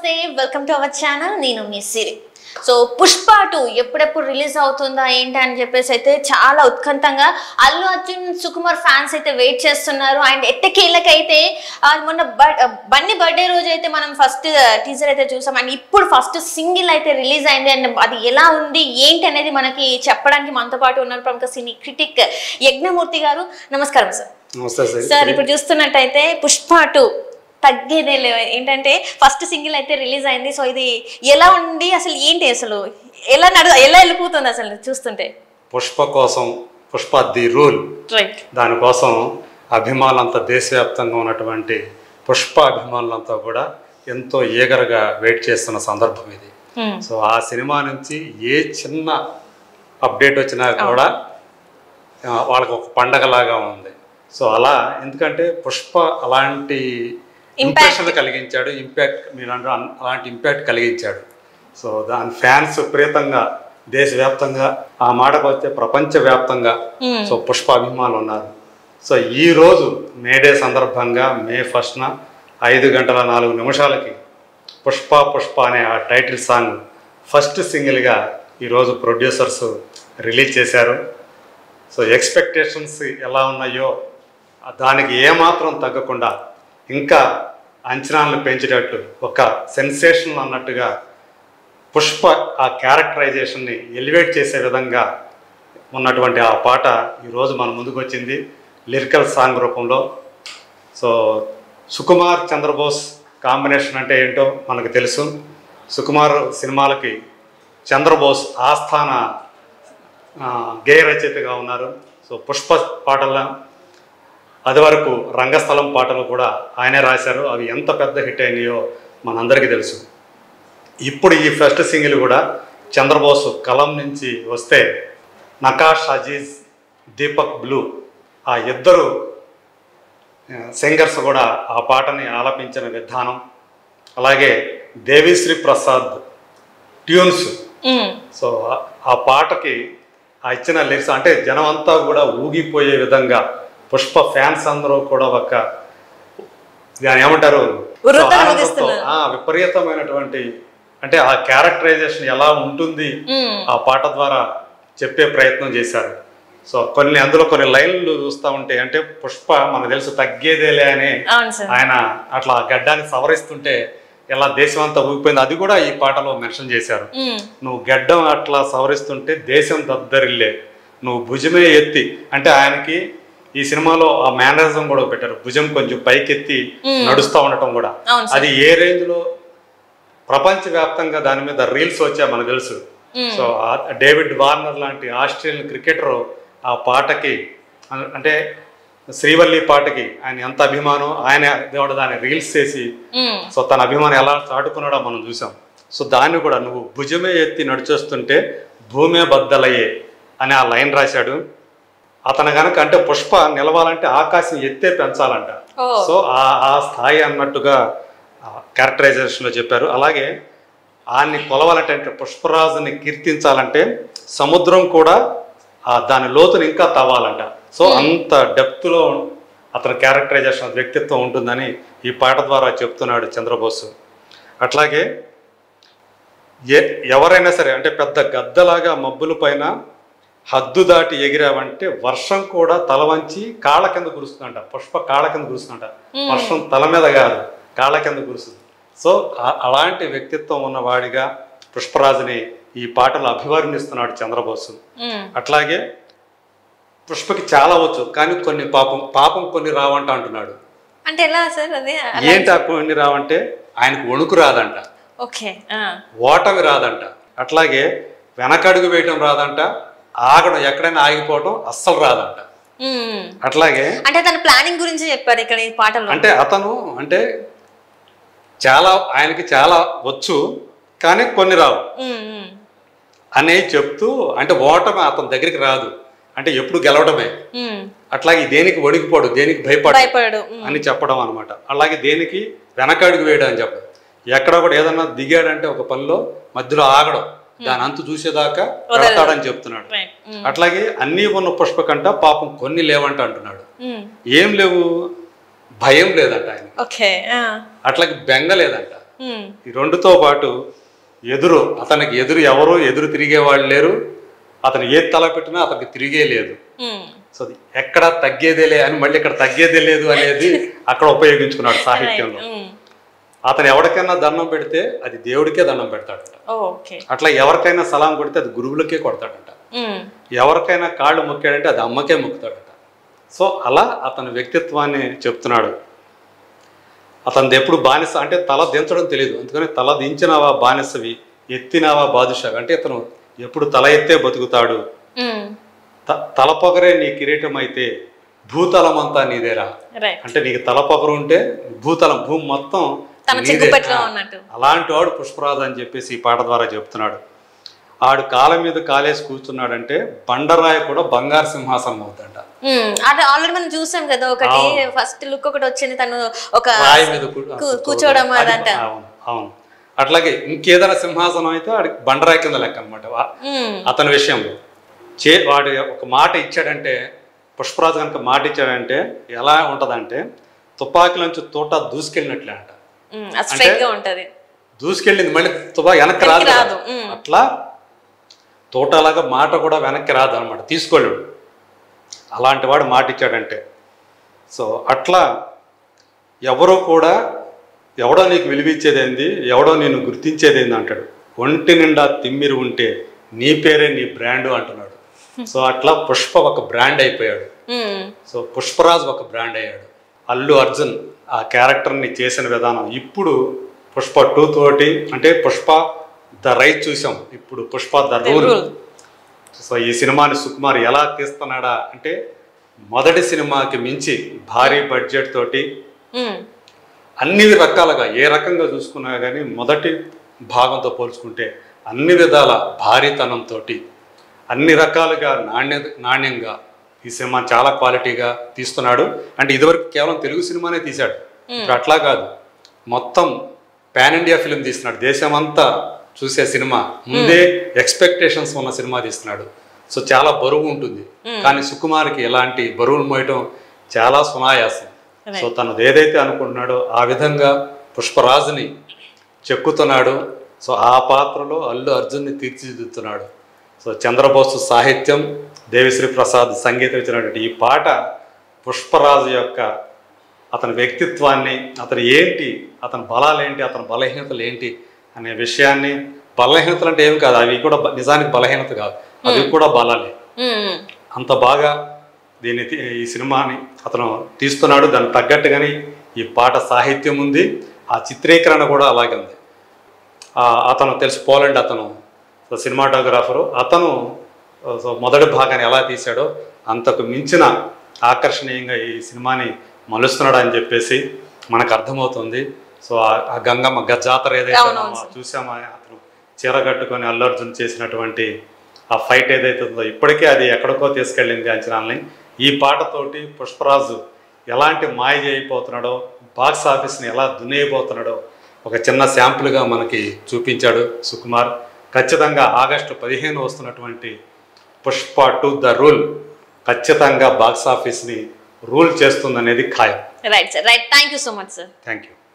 నమస్తే welcome to our channel నేను మీ సిరి so Pushpa 2 ఎప్పుడెప్పుడు రిలీజ్ అవుతుందా ఏంటి అని చెప్పేసి అయితే చాలా ఉత్కంఠంగా అల్లు అర్జున్ సుకుమార్ ఫ్యాన్స్ అయితే వెయిట్ చేస్తున్నారు అండ్ ఎట్టకేళ్ళకైతే మొన్న బన్నీ బర్త్డే రోజు అయితే మనం ఫస్ట్ టీజర్ అయితే చూసాం అండ్ ఇప్పుడు ఫస్ట్ సింగిల్ అయితే రిలీజ్ అయింది అండ్ అది ఎలా ఉంది ఏంటి అనేది మనకి చెప్పడానికి మనతో పాటు ఉన్నారు ప్రముఖ సినీ క్రిటిక్ యజ్ఞమూర్తి గారు. నమస్కారం సార్. నమస్తే సార్. ఇప్పుడు చూస్తున్నట్టయితే పుష్ప 2 తగ్గేదే లేదు, ఏంటంటే ఫస్ట్ సింగిల్ అయితే రిలీజ్ అయింది. సో ఇది ఎలా ఉంది, అసలు ఏంటి, అసలు ఎలా వెళ్ళిపోతుంది అసలు చూస్తుంటే? పుష్ప కోసం, పుష్ప ది రూల్, దానికోసం అభిమానులంతా దేశవ్యాప్తంగా ఉన్నటువంటి పుష్ప అభిమానులంతా కూడా ఎంతో ఈగర్గా వెయిట్ చేస్తున్న సందర్భం ఇది. సో ఆ సినిమా నుంచి ఏ చిన్న అప్డేట్ వచ్చినా కూడా వాళ్ళకి ఒక పండగలాగా ఉంది. సో అలా ఎందుకంటే పుష్ప అలాంటి ఇంప్రెషన్ కలిగించాడు, అలాంటి ఇంపాక్ట్ కలిగించాడు. సో దాని ఫ్యాన్స్ విపరీతంగా దేశవ్యాప్తంగా, ఆ మాటకు వస్తే ప్రపంచవ్యాప్తంగా సో పుష్ప అభిమానులు ఉన్నారు. సో ఈరోజు మేడే సందర్భంగా మే 1న 5:04 పుష్ప అనే ఆ టైటిల్ సాంగ్ ఫస్ట్ సింగిల్గా ఈరోజు ప్రొడ్యూసర్స్ రిలీజ్ చేశారు. సో ఎక్స్పెక్టేషన్స్ ఎలా ఉన్నాయో దానికి ఏమాత్రం తగ్గకుండా ఇంకా అంచనాలను పెంచేటట్లు ఒక సెన్సేషన్ అన్నట్టుగా పుష్ప ఆ క్యారెక్టరైజేషన్ని ఎలివేట్ చేసే విధంగా ఉన్నటువంటి ఆ పాట ఈరోజు మన ముందుకు వచ్చింది లిరికల్ సాంగ్ రూపంలో. సో సుకుమార్ చంద్రబోస్ కాంబినేషన్ అంటే ఏంటో మనకు తెలుసు. సుకుమార్ సినిమాలకి చంద్రబోస్ ఆస్థాన గేయ రచయితగా ఉన్నారు. సో పుష్ప పాటల అది వరకు రంగస్థలం పాటలు కూడా ఆయనే రాశారు. అవి ఎంత పెద్ద హిట్ అయినాయో మనందరికీ తెలుసు. ఇప్పుడు ఈ ఫస్ట్ సింగిల్ కూడా చంద్రబోసు కలం నుంచి వస్తే నకాష్ అజీజ్, దీపక్ బ్లూ ఆ ఇద్దరు సింగర్స్ కూడా ఆ పాటని ఆలపించిన విధానం, అలాగే దేవిశ్రీ ప్రసాద్ ట్యూన్స్. సో ఆ పాటకి ఆ ఇచ్చిన లిరిక్స్ అంటే జనం అంతా కూడా ఊగిపోయే విధంగా పుష్ప ఫ్యాన్స్ అందరూ కూడా ఒక దాని ఏమంటారు విపరీతమైనటువంటి అంటే ఆ క్యారెక్టరైజేషన్ ఎలా ఉంటుంది ఆ పాట ద్వారా చెప్పే ప్రయత్నం చేశారు. సో అందులో కొన్ని లైన్లు చూస్తూ ఉంటే అంటే పుష్ప మనకు తెలుసు తగ్గేదేలే అని ఆయన అట్లా గడ్డాన్ని సవరిస్తుంటే ఎలా దేశం అంతా ఊగిపోయింది, అది కూడా ఈ పాటలో మెన్షన్ చేశారు. నువ్వు గడ్డం అట్లా సవరిస్తుంటే దేశం దద్దరిల్లే, నువ్వు భుజమే ఎత్తి అంటే ఆయనకి ఈ సినిమాలో ఆ మేనరిజం కూడా పెట్టారు, భుజం కొంచెం పైకెత్తి నడుస్తూ ఉండటం కూడా. అది ఏ రేంజ్ లో ప్రపంచవ్యాప్తంగా దాని మీద రీల్స్ వచ్చా మనకు తెలుసు. సో డేవిడ్ వార్నర్ లాంటి ఆస్ట్రేలియన్ క్రికెటర్ ఆ పాటకి అంటే శ్రీవల్లి పాటకి ఆయన ఎంత అభిమానం, ఆయన దేవుడు దాన్ని రీల్స్ చేసి సో తన అభిమానం ఎలా చాటుకున్నాడో మనం చూసాం. సో దాన్ని కూడా నువ్వు భుజమే ఎత్తి నడిచొస్తుంటే భూమే బద్దలయ్యే అని ఆ లైన్ రాశాడు. అతను కనుక అంటే పుష్ప నిలవాలంటే ఆకాశం ఎత్తే పెంచాలంట. సో ఆ స్థాయి అన్నట్టుగా క్యారెక్టరైజేషన్లో చెప్పారు. అలాగే ఆయన్ని కొలవాలంటే పుష్పరాజుని కీర్తించాలంటే సముద్రం కూడా దాని లోతుని ఇంకా తవ్వాలంట. సో అంత డెప్త్లో అతని క్యారెక్టరైజేషన్ వ్యక్తిత్వం ఉంటుందని ఈ పాట ద్వారా చెప్తున్నాడు చంద్రబోసు. అట్లాగే ఎవరైనా సరే అంటే పెద్ద గద్దలాగా మబ్బుల పైన హద్దు దాటి ఎగిరావంటే వర్షం కూడా తల వంచి కాళ్ళ కింద కురుస్తుందంట. పుష్ప కాళ్ళ కింద కురుస్తుందంట, వర్షం తల మీద కాదు కాళ్ళ కింద కురుస్తుంది. సో అలాంటి వ్యక్తిత్వం ఉన్నవాడిగా పుష్పరాజుని ఈ పాటలు అభివర్ణిస్తున్నాడు చంద్రబోసు. అట్లాగే పుష్పకి చాలా వచ్చు కానీ పాపం కొన్ని రావంట అంటున్నాడు. అంటే ఎలా సార్ అది? ఏంటి ఆ కొన్ని రావంటే ఆయనకు వణుకు రాదంట, ఓటమి రాదంట, అట్లాగే వెనకడుగు వేయటం రాదంట, ఆగడం ఎక్కడైనా ఆగిపోవటం అస్సలు రాదంట. అట్లాగే అంటే తన ప్లానింగ్ గురించి చెప్పారు ఇక్కడ ఈ పాటలో. అంటే అతను అంటే ఆయనకి చాలా వచ్చు కానీ కొన్ని రావు అని చెప్తూ అంటే ఓటమి అతని దగ్గరికి రాదు, అంటే ఎప్పుడు గెలవడమే. అట్లాగే దేనికి వణికిపోడు, దేనికి భయపడు అని చెప్పడం అనమాట. అలాగే దేనికి వెనకడుగు వేయడం అని చెప్పడం, ఎక్కడ కూడా ఏదన్నా దిగాడంటే ఒక పనిలో మధ్యలో ఆగడం, దాని అంతు చూసేదాకా పెడతాడని చెప్తున్నాడు. అట్లాగే అన్నీ ఉన్న పుష్ప కంట పాపం కొన్ని లేవంట అంటున్నాడు. ఏం లేవు, భయం లేదంట ఆయన, అట్లాగే బెంగ లేదంట, ఈ రెండుతో పాటు అతనికి ఎదురు తిరిగే వాళ్ళు లేరు, అతను ఏది తల పెట్టినా అతనికి తిరిగే లేదు. సో ఎక్కడ తగ్గేదేలే అని మళ్ళీ ఇక్కడ తగ్గేదే లేదు అనేది అక్కడ ఉపయోగించుకున్నాడు సాహిత్యంలో. అతను ఎవరికైనా దండం పెడితే అది దేవుడికే దండం పెడతాడట. అట్లా ఎవరికైనా సలాం కొడితే అది గురువులకే కొడతాడట. ఎవరికైనా కాళ్ళు మొక్కాడంటే అది అమ్మకే మొక్కుతాడట. సో అలా అతని వ్యక్తిత్వాన్ని చెప్తున్నాడు. అతనిది ఎప్పుడు బానిస అంటే తల దించడం తెలియదు, అందుకని తల దించినావా బానిసవి, ఎత్తినావా బాదుషావి అంటే ఇతను ఎప్పుడు తల ఎత్తే బతుకుతాడు. తల పొగరే నీ కిరీటం అయితే భూతలం అంతా నీదేరా అంటే నీకు తల పొగరు ఉంటే భూతలం భూమి మొత్తం అలాంటి వాడు పుష్పరాజు అని చెప్పేసి ఈ పాట ద్వారా చెప్తున్నాడు. ఆడు కాలం మీద కాలేసి కూర్చున్నాడంటే బండరాయి కూడా బంగారు సింహాసనం అవుతాడ. అది ఆల్రెడీ మనం చూసాం కదా, ఒకటి ఫస్ట్ లుక్ ఒకటి వచ్చింది, తను ఒక రాయి మీద కూర్చోవడం అదంట. అవును, అట్లాగే ఇంకేదైనా సింహాసనం అయితే ఆడికి బండరాయి కింద లెక్క అనమాట. అతని విషయంలో వాడు ఒక మాట ఇచ్చాడంటే, పుష్పరాజు కనుక మాట ఇచ్చాడంటే ఎలా ఉంటదంటే తుపాకీలోంచి తోట దూసుకెళ్ళినట్లే అంట. దూసుకెళ్ళింది మళ్ళీ తుపాకీ వెనక్కి రాదు. అట్లా తోటలాగా మాట కూడా వెనక్కి రాదు అనమాట, తీసుకోలేడు. అలాంటి వాడు మాట ఇచ్చాడంటే. సో అట్లా ఎవడో నీకు విలువిచ్చేదేంది, ఎవడో నేను గుర్తించేదేంది అంటాడు. ఒంటి నిండా తిమ్మిరి ఉంటే నీ పేరే నీ బ్రాండ్ అంటున్నాడు. సో అట్లా పుష్ప ఒక బ్రాండ్ అయిపోయాడు. సో పుష్పరాజు ఒక బ్రాండ్ అయ్యాడు. అల్లు అర్జున్ ఆ క్యారెక్టర్ని చేసిన విధానం ఇప్పుడు పుష్ప 2 తోటి అంటే పుష్ప ద రైట్ చూసాం, ఇప్పుడు పుష్ప ద రూల్. సో ఈ సినిమాని సుకుమార్ ఎలా తీస్తున్నాడా అంటే మొదటి సినిమాకి మించి భారీ బడ్జెట్ తోటి అన్ని రకాలుగా ఏ రకంగా చూసుకున్నా కానీ మొదటి భాగంతో పోల్చుకుంటే అన్ని విధాల భారీతనంతో అన్ని రకాలుగా నాణ్యంగా ఈ సినిమా చాలా క్వాలిటీగా తీస్తున్నాడు. అంటే ఇదివరకు కేవలం తెలుగు సినిమానే తీశాడు, ఇప్పుడు అట్లా కాదు, మొత్తం పాన్ ఇండియా ఫిలిం తీస్తున్నాడు. దేశమంతా చూసే సినిమా, ముందే ఎక్స్పెక్టేషన్స్ ఉన్న సినిమా తీస్తున్నాడు. సో చాలా బరువు ఉంటుంది, కానీ సుకుమార్కి ఎలాంటి బరువులు మోయటం చాలా సునాయాసం. సో తను ఏదైతే అనుకుంటున్నాడో ఆ విధంగా పుష్పరాజుని చెక్కుతున్నాడు. సో ఆ పాత్రలో అల్లు అర్జున్ని తీర్చిదిద్దుతున్నాడు. సో చంద్రబోసు సాహిత్యం, దేవిశ్రీ ప్రసాద్ సంగీతం ఇచ్చినటువంటి ఈ పాట పుష్పరాజు యొక్క అతని వ్యక్తిత్వాన్ని, అతని బలాలేంటి, అతని బలహీనతలు ఏంటి అనే విషయాన్ని, బలహీనతలు అంటే ఏమి కాదు, అవి కూడా నిజానికి బలహీనత కాదు, అవి కూడా బలాలే. అంత బాగా ఈ సినిమాని అతను తీస్తున్నాడు. దానికి తగ్గట్టుగానే ఈ పాట సాహిత్యం ఉంది, ఆ చిత్రీకరణ కూడా అలాగే ఉంది. అతను తెలుసు పోలాండ్ అతను సినిమాటోగ్రాఫరు, అతను మొదటి భాగాన్ని ఎలా తీశాడో అంతకు మించిన ఆకర్షణీయంగా ఈ సినిమాని మలుస్తున్నాడు అని చెప్పేసి మనకు అర్థమవుతుంది. సో ఆ గంగమ్మ జాతర ఏదైతే చూసామో, అతను చీర కట్టుకొని అల్లు అర్జున్ చేసినటువంటి ఆ ఫైట్ ఏదైతే ఉందో ఇప్పటికే అది ఎక్కడికో తీసుకెళ్ళింది అంచనాలని. ఈ పాటతోటి పుష్పరాజు ఎలాంటి మాయ చేయబోతున్నాడో, బాక్స్ ఆఫీస్ని ఎలా దున్నేయబోతున్నాడో ఒక చిన్న శాంపుల్గా మనకి చూపించాడు సుకుమార్. ఖచ్చితంగా ఆగస్టు 15 వస్తున్నటువంటి పుష్ప 2 ద రూల్ ఖచ్చితంగా బాక్స్ ఆఫీస్ని రూల్ చేస్తుందనేది ఖాయం. Right sir, right. Thank you so much sir. Thank you.